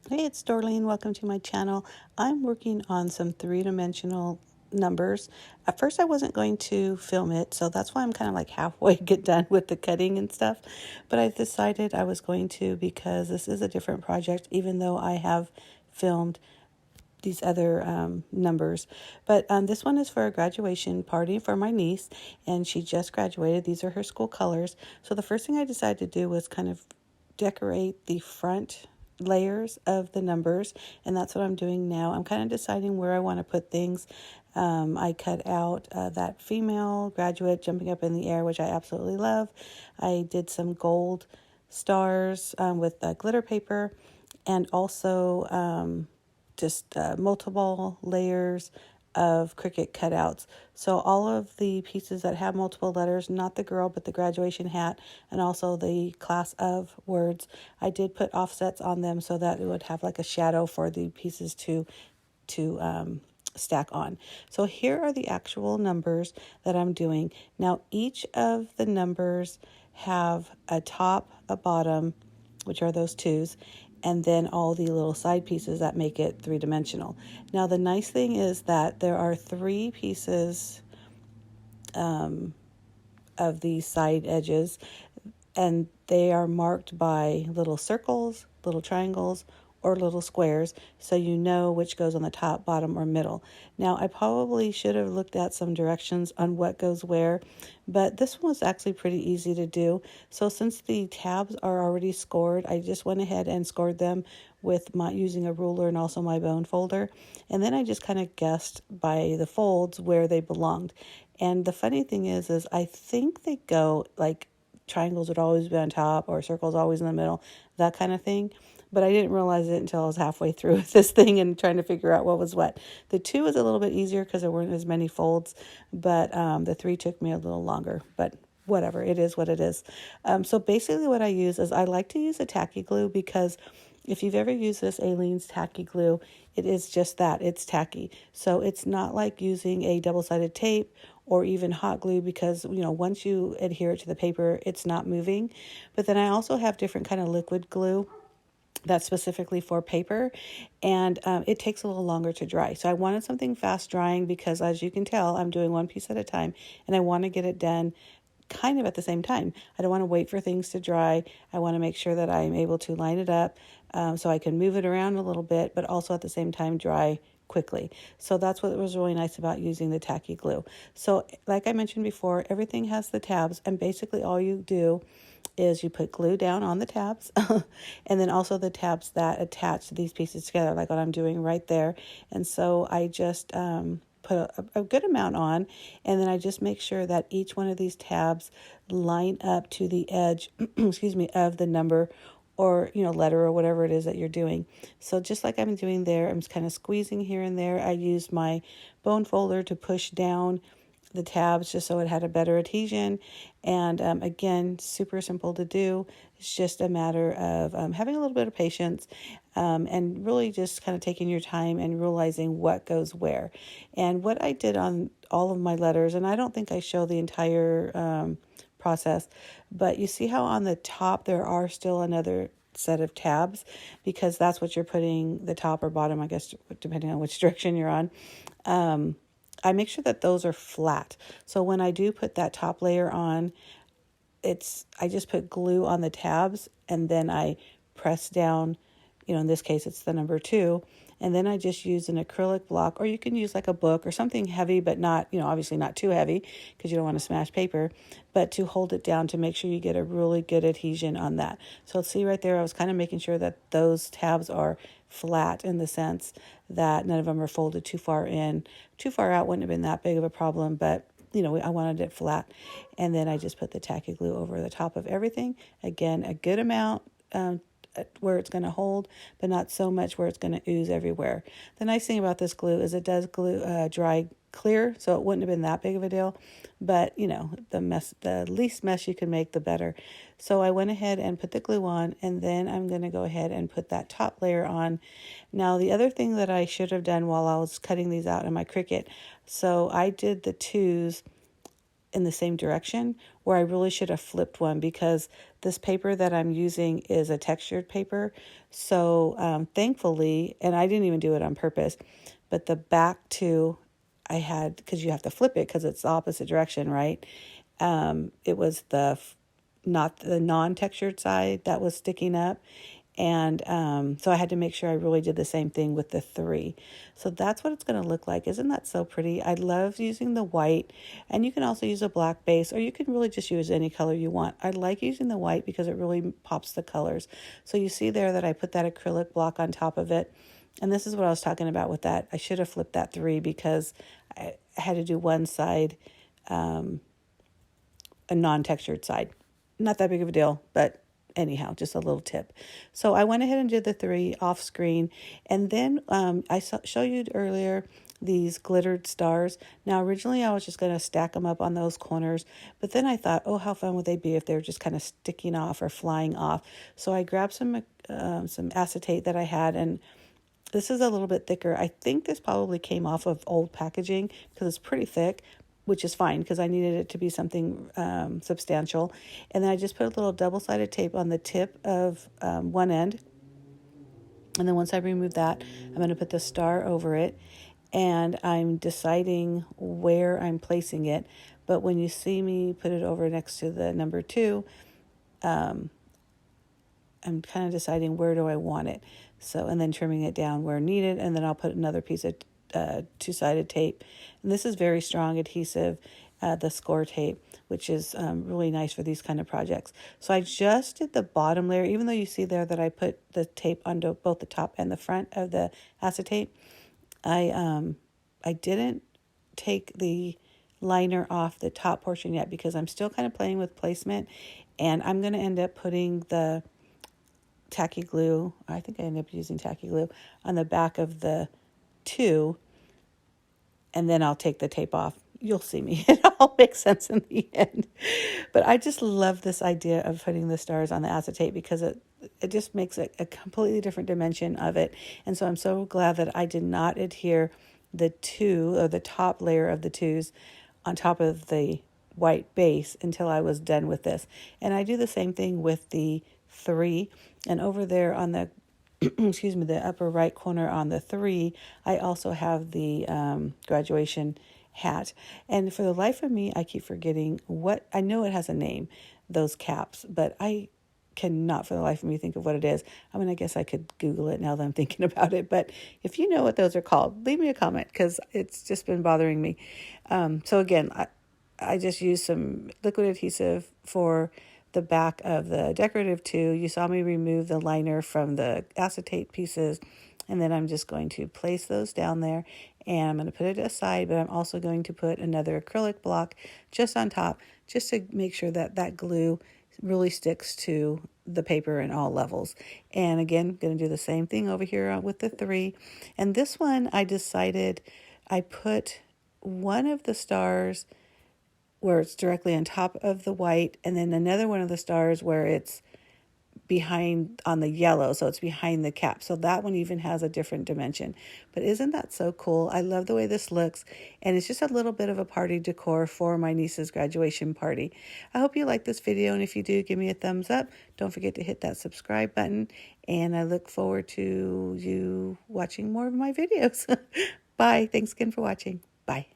Hey, it's Dorleen. Welcome to my channel. I'm working on some three-dimensional numbers. At first, I wasn't going to film it, so that's why I'm kind of like halfway get done with the cutting and stuff. But I decided I was going to because this is a different project, even though I have filmed these other numbers. But this one is for a graduation party for my niece, and she just graduated. These are her school colors. So the first thing I decided to do was kind of decorate the front layers of the numbers, and that's what I'm doing now. I'm kind of deciding where I want to put things. I cut out that female graduate jumping up in the air, which I absolutely love. I did some gold stars with glitter paper, and also just multiple layers of Cricut cutouts. So all of the pieces that have multiple letters, not the girl, but the graduation hat, and also the class of words, I did put offsets on them so that it would have like a shadow for the pieces to stack on. So here are the actual numbers that I'm doing. Now each of the numbers have a top, a bottom, which are those twos, and then all the little side pieces that make it three-dimensional. Now the nice thing is that there are three pieces of these side edges, and they are marked by little circles, little triangles, or little squares, so you know which goes on the top, bottom, or middle. Now, I probably should have looked at some directions on what goes where, but this one was actually pretty easy to do. So since the tabs are already scored, I just went ahead and scored them with my using a ruler and also my bone folder. And then I just kind of guessed by the folds where they belonged. And the funny thing is I think they go like triangles would always be on top or circles always in the middle, that kind of thing. But I didn't realize it until I was halfway through this thing and trying to figure out what was what. The two was a little bit easier because there weren't as many folds, but the three took me a little longer. But whatever, it is what it is. So basically what I use is I like to use a tacky glue because if you've ever used this Aleene's tacky glue, it is just that. It's tacky. So it's not like using a double-sided tape or even hot glue because, once you adhere it to the paper, it's not moving. But then I also have different kind of liquid glue that's specifically for paper, and it takes a little longer to dry. So I wanted something fast drying because, as you can tell, I'm doing one piece at a time, and I want to get it done kind of at the same time. I don't want to wait for things to dry. I want to make sure that I'm able to line it up so I can move it around a little bit, but also at the same time dry quickly. So that's what was really nice about using the tacky glue. So like I mentioned before, everything has the tabs, and basically all you do is you put glue down on the tabs and then also the tabs that attach these pieces together, like what I'm doing right there. And so I just put a good amount on, and then I just make sure that each one of these tabs line up to the edge excuse me, of the number or letter or whatever it is that you're doing. So just like I'm doing there, I'm just kind of squeezing here and there. I use my bone folder to push down the tabs just so it had a better adhesion. And again, super simple to do. It's just a matter of having a little bit of patience and really just kind of taking your time and realizing what goes where. And what I did on all of my letters, and I don't think I show the entire process, but you see how on the top there are still another set of tabs because that's what you're putting the top or bottom, I guess, depending on which direction you're on. I make sure that those are flat. So when I do put that top layer on, I just put glue on the tabs and then I press down, in this case it's the number 2, and then I just use an acrylic block, or you can use like a book or something heavy, but not, obviously not too heavy because you don't want to smash paper, but to hold it down to make sure you get a really good adhesion on that. So see right there, I was kind of making sure that those tabs are flat in the sense that none of them are folded too far in. Too far out wouldn't have been that big of a problem, but I wanted it flat. And then I just put the tacky glue over the top of everything. Again, a good amount where it's going to hold, but not so much where it's going to ooze everywhere. The nice thing about this glue is it does dry clear, so it wouldn't have been that big of a deal. But, the least mess you can make, the better. So I went ahead and put the glue on, and then I'm going to go ahead and put that top layer on. Now, the other thing that I should have done while I was cutting these out in my Cricut, so I did the twos in the same direction, where I really should have flipped one, because this paper that I'm using is a textured paper. So thankfully, and I didn't even do it on purpose, but the back two I had, because you have to flip it because it's the opposite direction, right? It was not the non-textured side that was sticking up. And so I had to make sure I really did the same thing with the 3. So that's what it's going to look like. Isn't that so pretty? I love using the white, and you can also use a black base, or you can really just use any color you want. I like using the white because it really pops the colors. So you see there that I put that acrylic block on top of it. And this is what I was talking about with that. I should have flipped that 3 because I had to do one side, a non-textured side. Not that big of a deal, but anyhow, just a little tip. So I went ahead and did the 3 off screen, and then I showed you earlier these glittered stars. Now originally I was just going to stack them up on those corners, but then I thought, oh, how fun would they be if they were just kind of sticking off or flying off. So I grabbed some acetate that I had, and this is a little bit thicker. I think this probably came off of old packaging because it's pretty thick, which is fine because I needed it to be something substantial. And then I just put a little double-sided tape on the tip of one end. And then once I remove that, I'm going to put the star over it. And I'm deciding where I'm placing it. But when you see me put it over next to the number 2, I'm kind of deciding where do I want it. So, and then trimming it down where needed. And then I'll put another piece of two-sided tape. And this is very strong adhesive, the score tape, which is really nice for these kind of projects. So I just did the bottom layer, even though you see there that I put the tape onto both the top and the front of the acetate. I didn't take the liner off the top portion yet because I'm still kind of playing with placement, and I'm going to end up putting the tacky glue, I think I ended up using tacky glue, on the back of the 2, and then I'll take the tape off. You'll see me. It all makes sense in the end. But I just love this idea of putting the stars on the acetate because it just makes a completely different dimension of it. And so I'm so glad that I did not adhere the 2, or the top layer of the 2s on top of the white base until I was done with this. And I do the same thing with the 3. And over there on the excuse me, the upper right corner on the 3, I also have the graduation hat. And for the life of me, I keep forgetting what, I know it has a name, those caps, but I cannot for the life of me think of what it is. I mean, I guess I could Google it now that I'm thinking about it, but if you know what those are called, leave me a comment because it's just been bothering me. So again, I just used some liquid adhesive for the back of the decorative 2. You saw me remove the liner from the acetate pieces, and then I'm just going to place those down there, and I'm going to put it aside, but I'm also going to put another acrylic block just on top, just to make sure that that glue really sticks to the paper in all levels. And again, going to do the same thing over here with the 3. And this one, I decided I put one of the stars where it's directly on top of the white, and then another one of the stars where it's behind on the yellow, so it's behind the cap. So that one even has a different dimension. But isn't that so cool? I love the way this looks, and it's just a little bit of a party decor for my niece's graduation party. I hope you like this video, and if you do, give me a thumbs up. Don't forget to hit that subscribe button, and I look forward to you watching more of my videos. Bye. Thanks again for watching. Bye.